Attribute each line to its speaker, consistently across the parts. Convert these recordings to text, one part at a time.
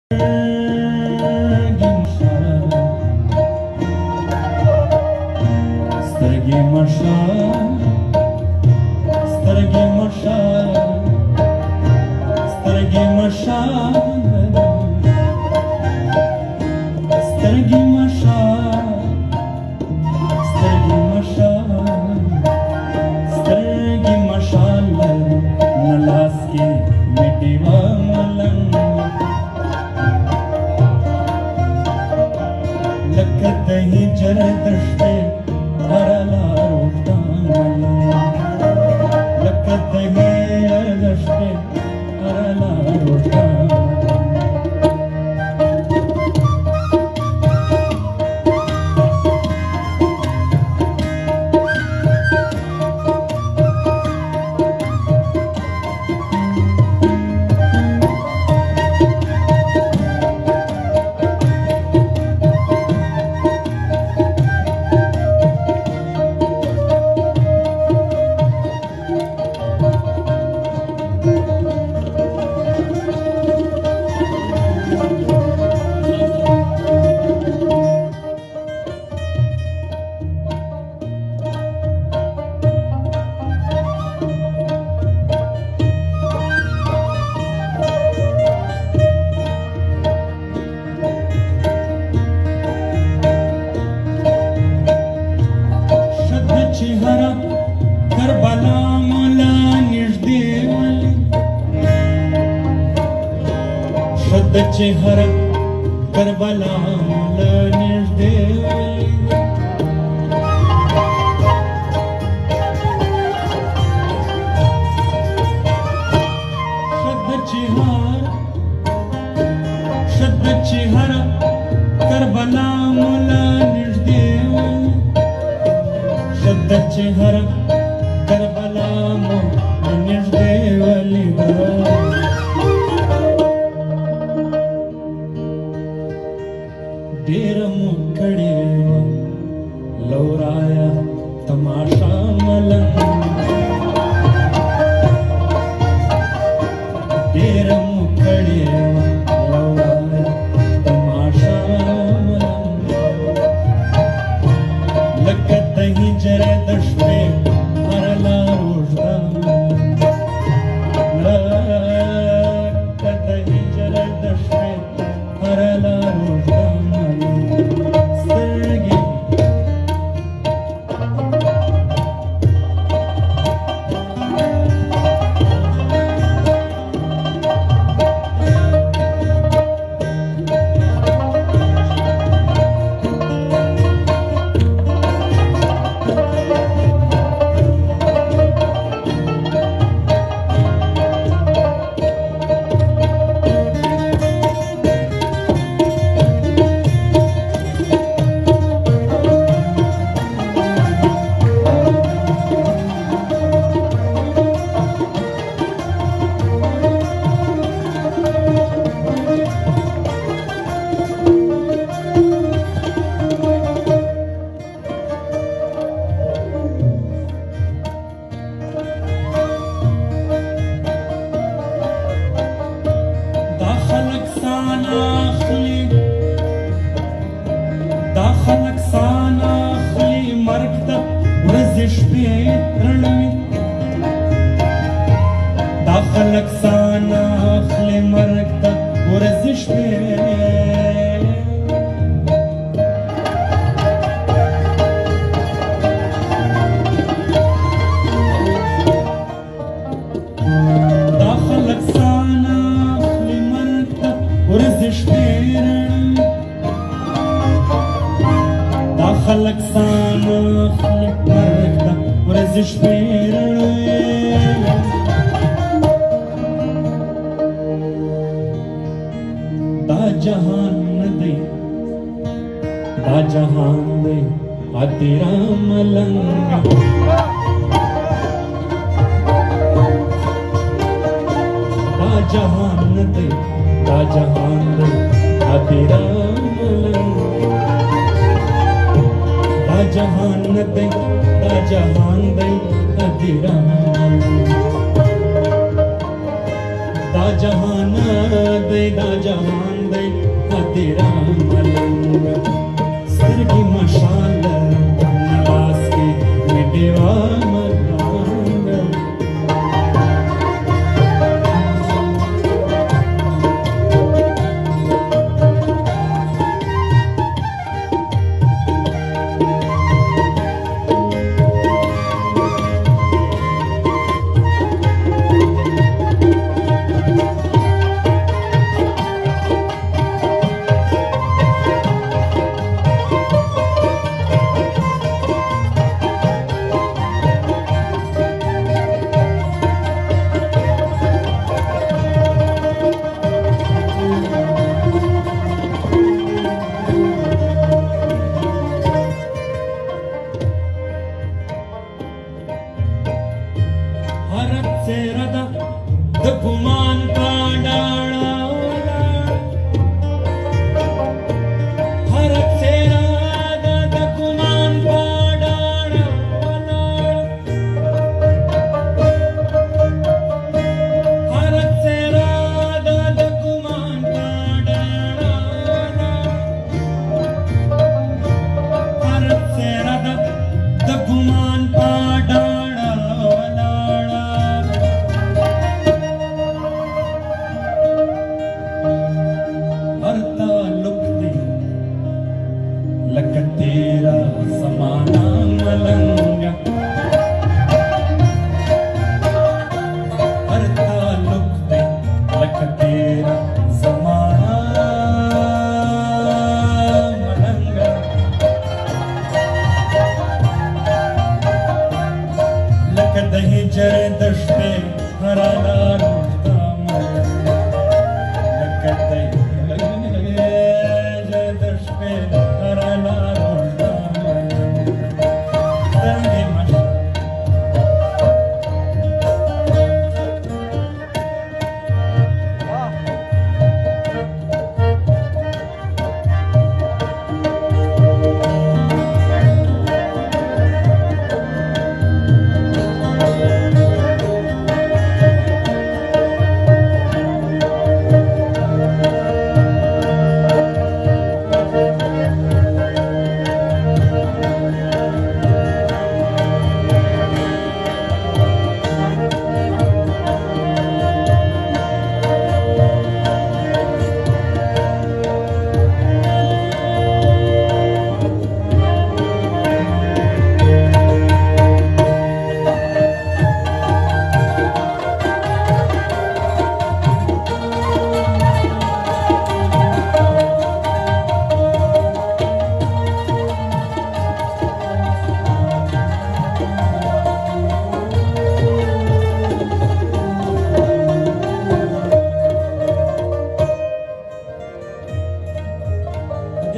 Speaker 1: سترګې مشه سترګې مشه سترګې مشه سترګې مشه سترګې مشه سترګې مشه نه لاس کې مټې وملنګ لکه د هجر دشتې هر لارو ټانګله لکه د هجر دشتې هر لارو ټانګله کربلا مولا نږدې ولي شد چهره کربلا مولا نږدې ولي شد چهره کربلا مولا نږدې ولي شد چهره کربلا مو نږدې ولیده ډېره مو کړې وه لورایه تماشا ملنګ ډېره مو کړې وه لورایه تماشا ملنګ لکه د هجر د شپې دا خلک سان اخلي مرګ ته ورځې شپې رڼوي دا خلک سان اخلي مرګ ته ورځې شپې دا خلک سان اخلي مرګ ته ورځې شپې خلق سان اخلي مرګ ته ورځې شپې رڼوي دا جهان نه دی دا جهان دی تیرا ملنګ دا جهان نه دی دا جهان دی تیرا ملنګ دا جهان دی دا جهان دی تیرا دا جهان دی دا جهان دی तेरा मलंग स्तरगी मशाल नवास के मिटेवा मलंग गुमान का डाला हरत से राधा गुमान का डाला हरत से राधा गुमान का डाला हरत से राधा गुमान का डाला तेरा समाना मलंग हर ताल्लुक दे लख तेरा समाना मलंग लख दही जरे दशते हरा लाल लख दही जरे दशते हरा लाल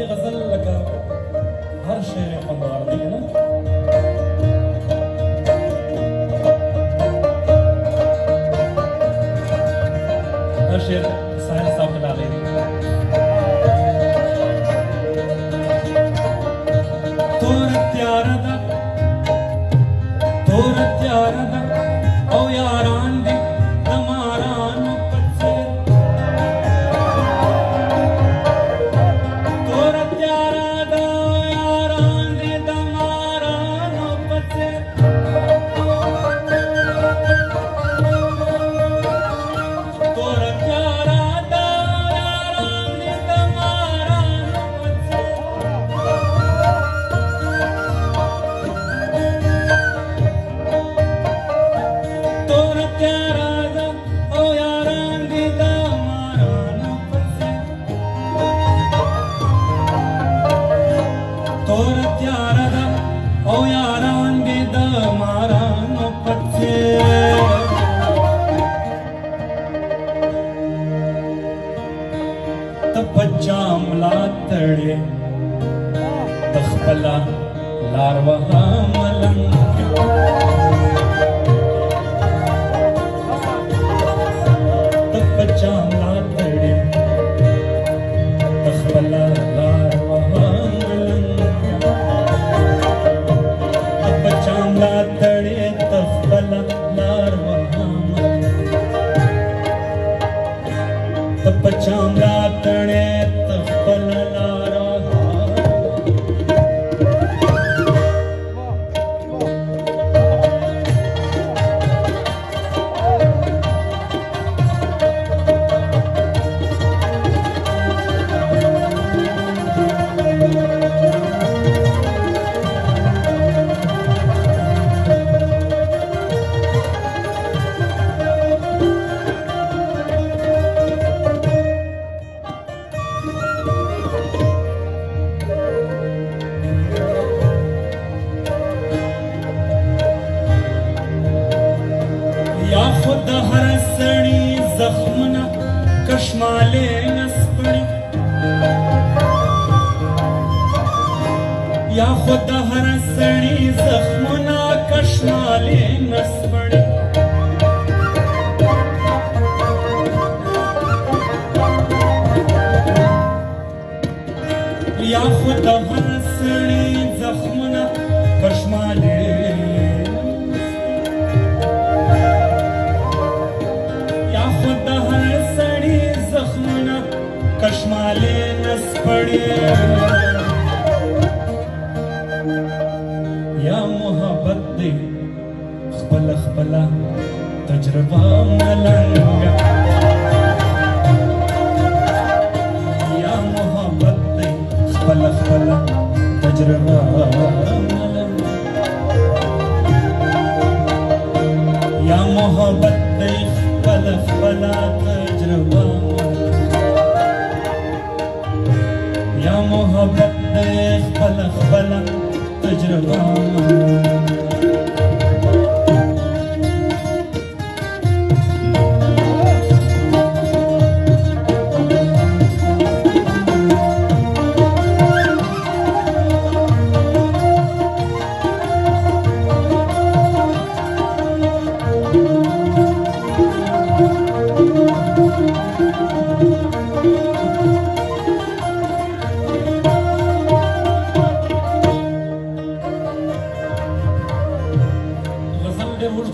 Speaker 1: غزل لك هر شيء قنوار دي ना हर शेर साहिल साहब ने डाले तोर त्यारा दा ओ यारान दी तमारान पत्से तोर त्यारा दा यारान दी तमारान पत्से तोर त्यारा दा यारान दी तमारान पत्से बच्चामला तड़े तखपला लारवहा मलंग बच्चामला तड़े तखपला लारवहा मलंग बच्चामला तड़े तखपला लारवहा मलंग बच्चामला तड़े तखपला یا خود د هر سړي زخمونه کشمالې نسپړي یا خود د هر سړي زخمونه کشمالې نسپړي یا خود د هر سړي زخمونه کشمالې کشمالې نسپړې یا محبت دې خپل خپله تجربه ملنګه یا محبت دې خپل خپله تجربه ملنګه یا محبت دې خپل خپله تجربه یا محبت دې خپل خپل تجربه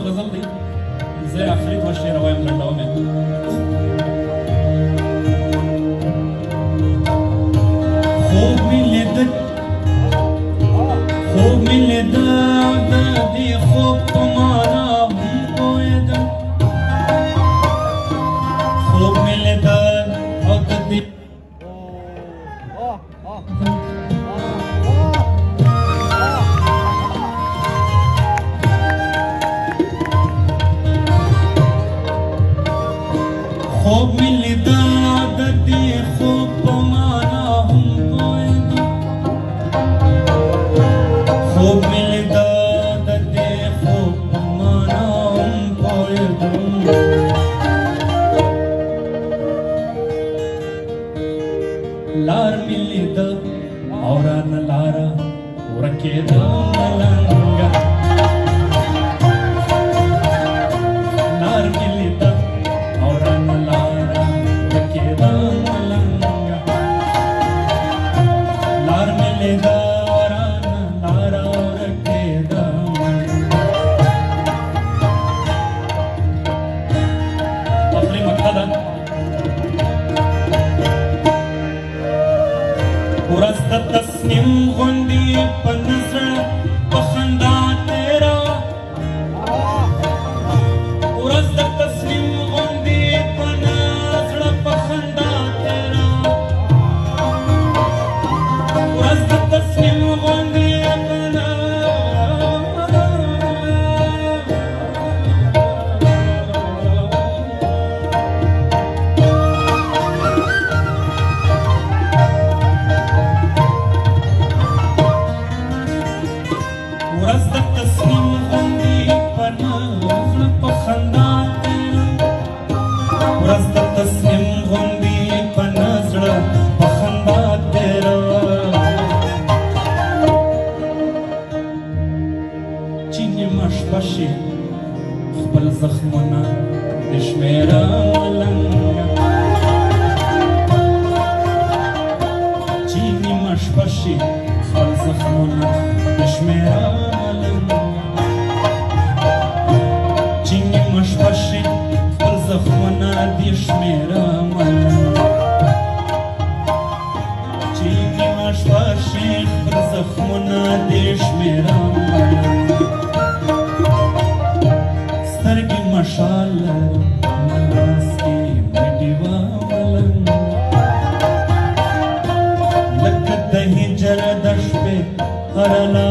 Speaker 1: غزل دی زه آخري دوه شعر وایم لنډوم یې خوب مې لیده د دې خوب په معنا هم پوهېدم خوب مې لیده او د دې خوب مې لیده د دې خوب په معنا هم پوهېدم خوب مې لیده د دې خوب په معنا هم پوهېدم لار مې لیده او رانه لاره ورکېده ملنګه لار مې لیده ورځ د تصنیم غوندې په نظر په خندا تېره ورځ د تصنیم غوندې په نظر په خندا تېره ورځ د تصنیم غوندې په ورځ د تصنیم غوندې په نظر په خندا تېره ورځ د تصنیم غوندې په نظر په خندا تېره چې نیمه شپه شي خپل زخمونه د شمېره ملنګه چې نیمه شپه شي خپل زخمونه د شمېره چې نیمه شپه شي خپل زخمونه د شمېره چې نیمه شپه شي خپل زخمونه د شمېره سترګې مشال لاس کې مې ډیوه ملنګه لکه د هجر د شپې هره